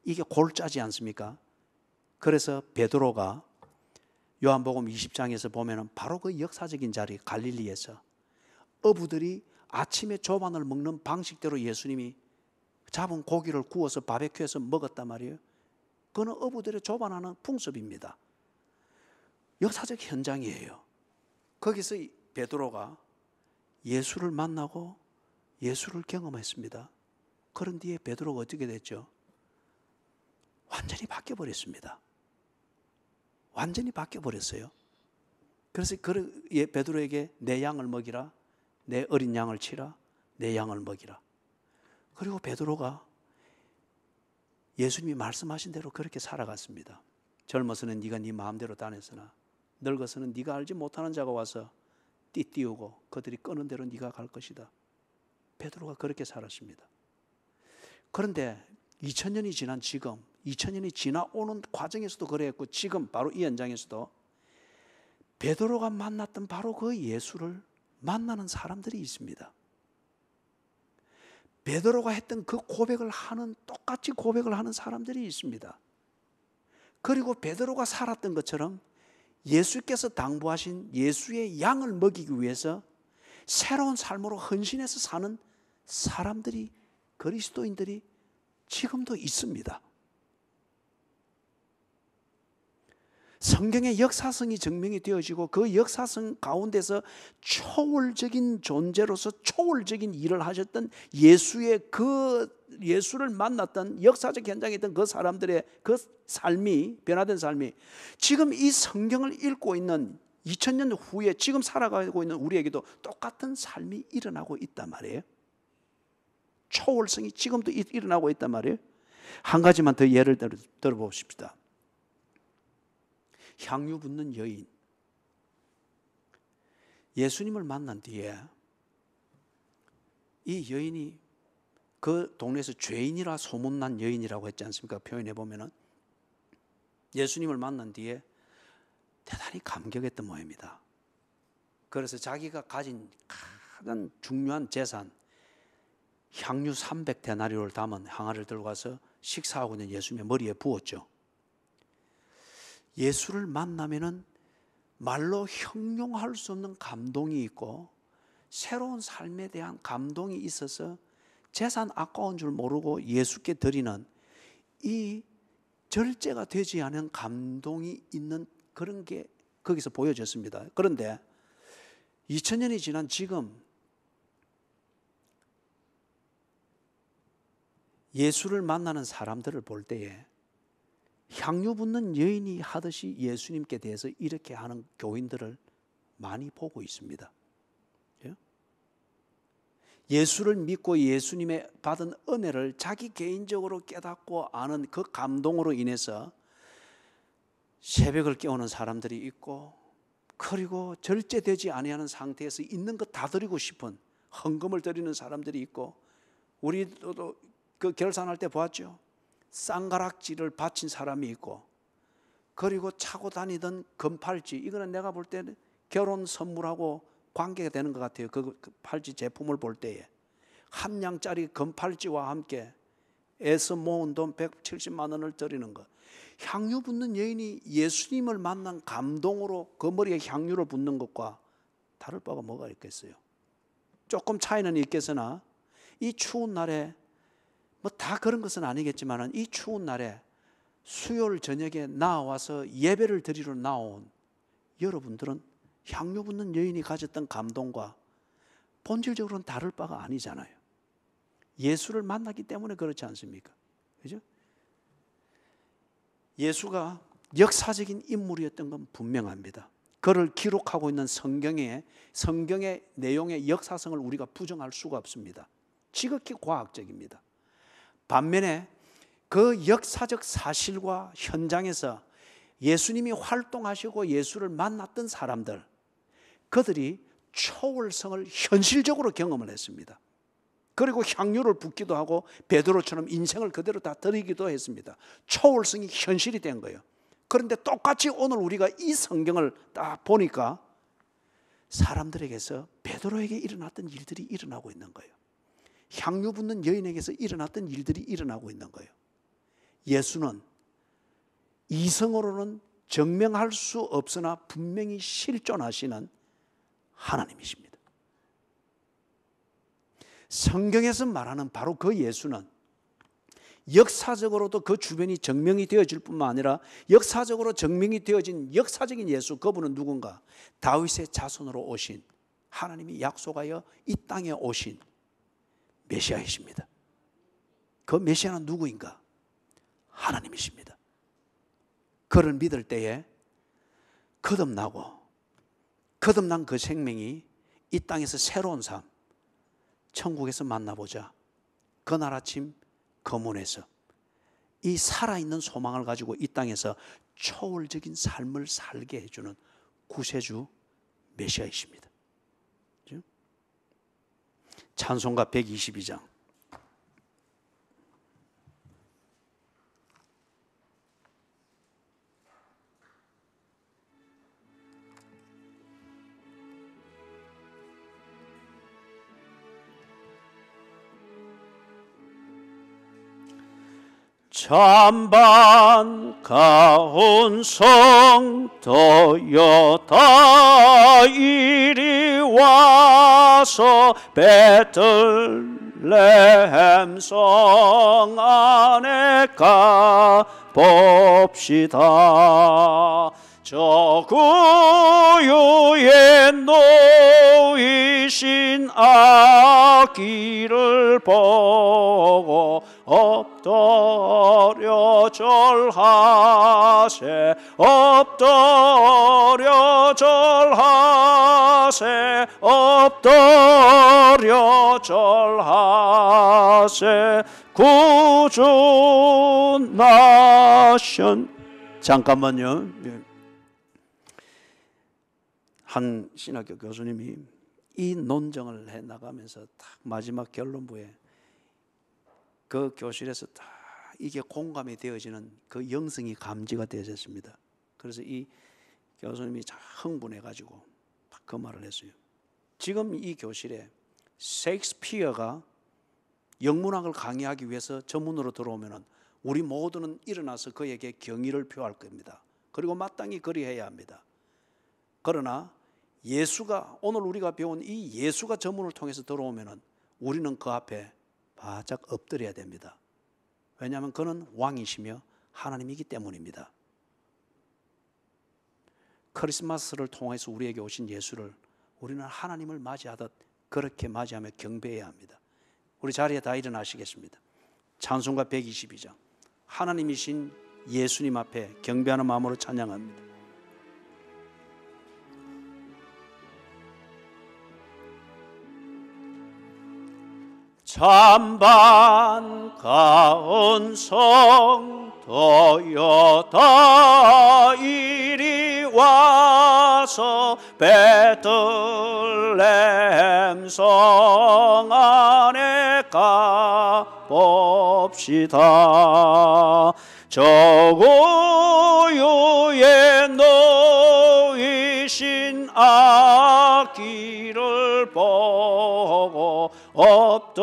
Speaker 1: 이게 골짜지 않습니까? 그래서 베드로가 요한복음 20장에서 보면은 바로 그 역사적인 자리 갈릴리에서 어부들이 아침에 조반을 먹는 방식대로 예수님이 잡은 고기를 구워서 바베큐해서 먹었단 말이에요. 그거는 어부들의 조반하는 풍습입니다. 역사적 현장이에요. 거기서 베드로가 예수를 만나고 예수를 경험했습니다. 그런 뒤에 베드로가 어떻게 됐죠? 완전히 바뀌어버렸습니다. 완전히 바뀌어버렸어요. 그래서 베드로에게 내 양을 먹이라, 내 어린 양을 치라, 내 양을 먹이라. 그리고 베드로가 예수님이 말씀하신 대로 그렇게 살아갔습니다. 젊어서는 네가 네 마음대로 다녔으나 늙어서는 네가 알지 못하는 자가 와서 띠띠우고 그들이 끄는 대로 네가 갈 것이다. 베드로가 그렇게 살았습니다. 그런데 2000년이 지난 지금, 2000년이 지나오는 과정에서도 그랬고, 지금 바로 이 현장에서도 베드로가 만났던 바로 그 예수를 만나는 사람들이 있습니다. 베드로가 했던 그 고백을 하는, 똑같이 고백을 하는 사람들이 있습니다. 그리고 베드로가 살았던 것처럼 예수께서 당부하신 예수의 양을 먹이기 위해서 새로운 삶으로 헌신해서 사는 사람들이, 그리스도인들이 지금도 있습니다. 성경의 역사성이 증명이 되어지고 그 역사성 가운데서 초월적인 존재로서 초월적인 일을 하셨던 예수를 만났던 역사적 현장에 있던 그 사람들의 그 삶이, 변화된 삶이 지금 이 성경을 읽고 있는 2000년 후에 지금 살아가고 있는 우리에게도 똑같은 삶이 일어나고 있단 말이에요. 초월성이 지금도 일어나고 있단 말이에요. 한 가지만 더 예를 들어봅시다. 향유 붓는 여인. 예수님을 만난 뒤에 이 여인이 그 동네에서 죄인이라 소문난 여인이라고 했지 않습니까? 표현해 보면은 예수님을 만난 뒤에 대단히 감격했던 모양입니다. 그래서 자기가 가진 가장 중요한 재산 향유 300데나리오를 담은 항아리를 들고 가서 식사하고 있는 예수님의 머리에 부었죠. 예수를 만나면은 말로 형용할 수 없는 감동이 있고 새로운 삶에 대한 감동이 있어서 재산 아까운 줄 모르고 예수께 드리는 이 절제가 되지 않은 감동이 있는 그런 게 거기서 보여졌습니다. 그런데 2000년이 지난 지금 예수를 만나는 사람들을 볼 때에 향유 붓는 여인이 하듯이 예수님께 대해서 이렇게 하는 교인들을 많이 보고 있습니다. 예수를 믿고 예수님의 받은 은혜를 자기 개인적으로 깨닫고 아는 그 감동으로 인해서 새벽을 깨우는 사람들이 있고, 그리고 절제되지 아니하는 상태에서 있는 것 다 드리고 싶은 헌금을 드리는 사람들이 있고, 우리도 그 결산할 때 보았죠. 쌍가락질을 바친 사람이 있고, 그리고 차고 다니던 금팔찌, 이거는 내가 볼 때는 결혼 선물하고 관계가 되는 것 같아요. 그 팔찌 제품을 볼 때에 한 냥짜리 금팔찌와 함께 애써 모은 돈 170만 원을 드리는 것. 향유 붓는 여인이 예수님을 만난 감동으로 그 머리에 향유를 붓는 것과 다를 바가 뭐가 있겠어요? 조금 차이는 있겠으나 이 추운 날에 뭐 다 그런 것은 아니겠지만 이 추운 날에 수요일 저녁에 나와서 예배를 드리러 나온 여러분들은 향유 붓는 여인이 가졌던 감동과 본질적으로는 다를 바가 아니잖아요. 예수를 만났기 때문에 그렇지 않습니까? 그죠? 예수가 역사적인 인물이었던 건 분명합니다. 그를 기록하고 있는 성경의 내용의 역사성을 우리가 부정할 수가 없습니다. 지극히 과학적입니다. 반면에 그 역사적 사실과 현장에서 예수님이 활동하시고 예수를 만났던 사람들, 그들이 초월성을 현실적으로 경험을 했습니다. 그리고 향유를 붓기도 하고 베드로처럼 인생을 그대로 다 드리기도 했습니다. 초월성이 현실이 된 거예요. 그런데 똑같이 오늘 우리가 이 성경을 딱 보니까 사람들에게서 베드로에게 일어났던 일들이 일어나고 있는 거예요. 향유 붓는 여인에게서 일어났던 일들이 일어나고 있는 거예요. 예수는 이성으로는 증명할 수 없으나 분명히 실존하시는 하나님이십니다. 성경에서 말하는 바로 그 예수는 역사적으로도 그 주변이 증명이 되어질 뿐만 아니라 역사적으로 증명이 되어진 역사적인 예수, 그분은 누군가? 다윗의 자손으로 오신, 하나님이 약속하여 이 땅에 오신 메시아이십니다. 그 메시아는 누구인가? 하나님이십니다. 그를 믿을 때에 거듭나고 거듭난 그 생명이 이 땅에서 새로운 삶, 천국에서 만나보자. 그날 아침 거문에서 이 살아있는 소망을 가지고 이 땅에서 초월적인 삶을 살게 해주는 구세주 메시아이십니다. 찬송가 122장. 찬반 가온 성도여 다 이리 와서 베들레헴 성 안에 가 봅시다. 저 구유에 놓이신 아기를 보고 엎드려 절하세, 엎드려 절하세, 엎드려 절하세. 구주 나신. 잠깐만요. 한 신학교 교수님이 이 논정을 해 나가면서 딱 마지막 결론부에 그 교실에서 다 이게 공감이 되어지는 그 영성이 감지가 되어졌습니다. 그래서 이 교수님이 참 흥분해가지고 그 말을 했어요. 지금 이 교실에 셰익스피어가 영문학을 강의하기 위해서 전문으로 들어오면 우리 모두는 일어나서 그에게 경의를 표할 겁니다. 그리고 마땅히 그리해야 합니다. 그러나 예수가, 오늘 우리가 배운 이 예수가 전문을 통해서 들어오면 우리는 그 앞에 바짝 엎드려야 됩니다. 왜냐하면 그는 왕이시며 하나님이기 때문입니다. 크리스마스를 통해서 우리에게 오신 예수를 우리는 하나님을 맞이하듯 그렇게 맞이하며 경배해야 합니다. 우리 자리에 다 일어나시겠습니다. 찬송가 122장. 하나님이신 예수님 앞에 경배하는 마음으로 찬양합니다. 찬반 가온 성도여 다 이리 와서 베들레헴 성 안에 가 봅시다. 저 구유에 놓이신 아기를 보고 엎드려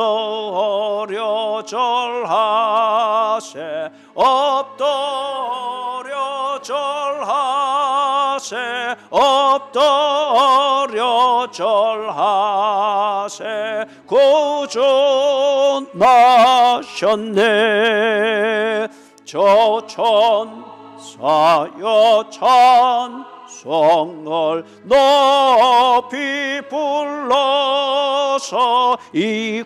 Speaker 1: 절하세, 엎드려 절하세, 엎드려 절하세. 구주 나셨네. 저 천사여 찬송을 높이 불러서 이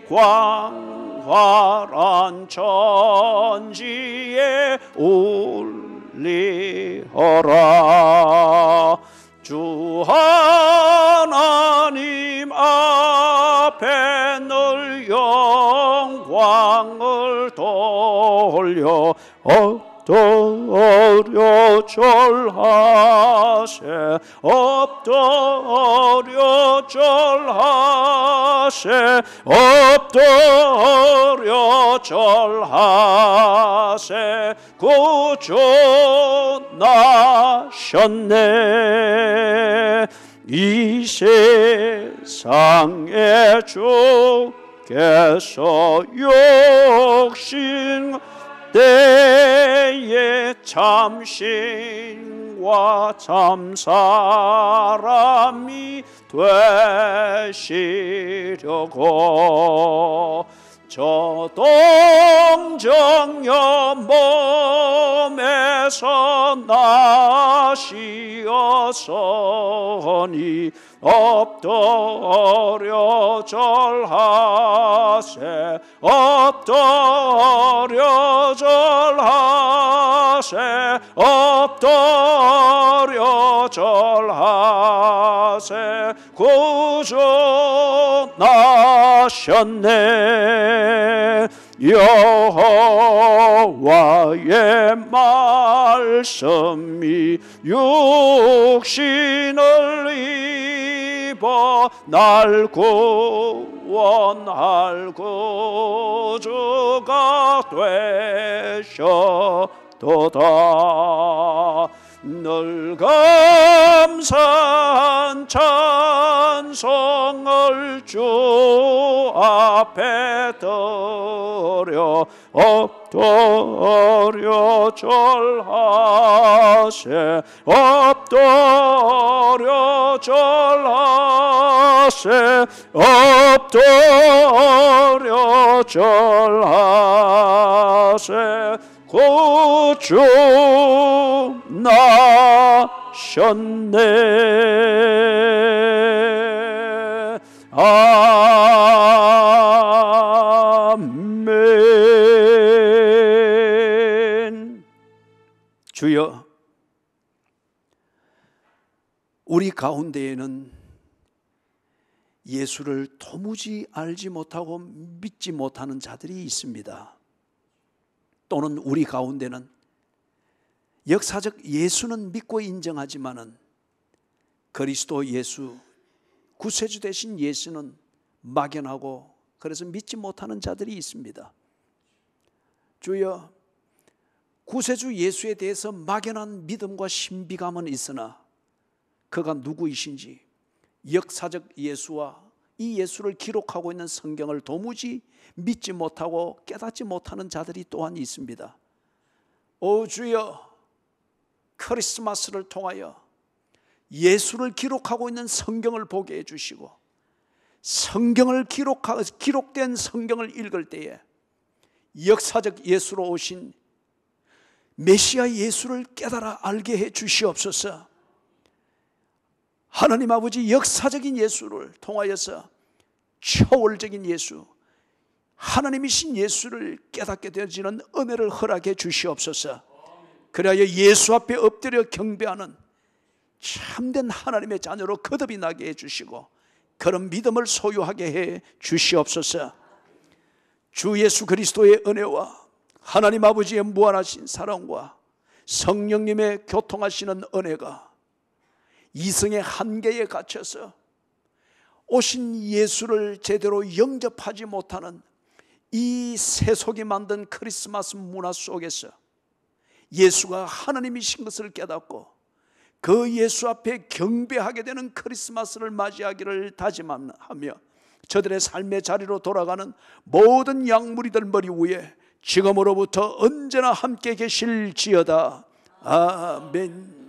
Speaker 1: 광활한 천지에 울리어라. 주 하나님 앞에 늘 엎드려 절하세 엎드려 절하세 엎드려 절하세 구주 나셨네 이 세상에 주께서 육신 때에 참신과 참사람이 되시려고 저 동정녀 몸에서 나시었으니 엎드려 절하세 엎드려 절하세 엎드려 절하세 구주 나셨네 여호와의 말씀이 육신을 입어 날 구원할 구주가 되셨도다 늘 감사한 찬송을 주 앞에 드려 엎드려 절하세 엎드려 절하세 엎드려 절하세 구주 나셨네 아멘 주여 우리 가운데에는 예수를 도무지 알지 못하고 믿지 못하는 자들이 있습니다. 또는 우리 가운데는 역사적 예수는 믿고 인정하지만은 그리스도 예수, 구세주 되신 예수는 막연하고 그래서 믿지 못하는 자들이 있습니다. 주여, 구세주 예수에 대해서 막연한 믿음과 신비감은 있으나 그가 누구이신지 역사적 예수와 이 예수를 기록하고 있는 성경을 도무지 믿지 못하고 깨닫지 못하는 자들이 또한 있습니다. 오 주여, 크리스마스를 통하여 예수를 기록하고 있는 성경을 보게 해주시고 성경을 기록된 성경을 읽을 때에 역사적 예수로 오신 메시아 예수를 깨달아 알게 해 주시옵소서. 하나님 아버지, 역사적인 예수를 통하여서 초월적인 예수, 하나님이신 예수를 깨닫게 되어지는 은혜를 허락해 주시옵소서. 그래야 예수 앞에 엎드려 경배하는 참된 하나님의 자녀로 거듭이 나게 해주시고 그런 믿음을 소유하게 해 주시옵소서. 주 예수 그리스도의 은혜와 하나님 아버지의 무한하신 사랑과 성령님의 교통하시는 은혜가 이성의 한계에 갇혀서 오신 예수를 제대로 영접하지 못하는 이 세속이 만든 크리스마스 문화 속에서 예수가 하나님이신 것을 깨닫고 그 예수 앞에 경배하게 되는 크리스마스를 맞이하기를 다짐하며 저들의 삶의 자리로 돌아가는 모든 양무리들 머리 위에 지금으로부터 언제나 함께 계실지어다. 아멘.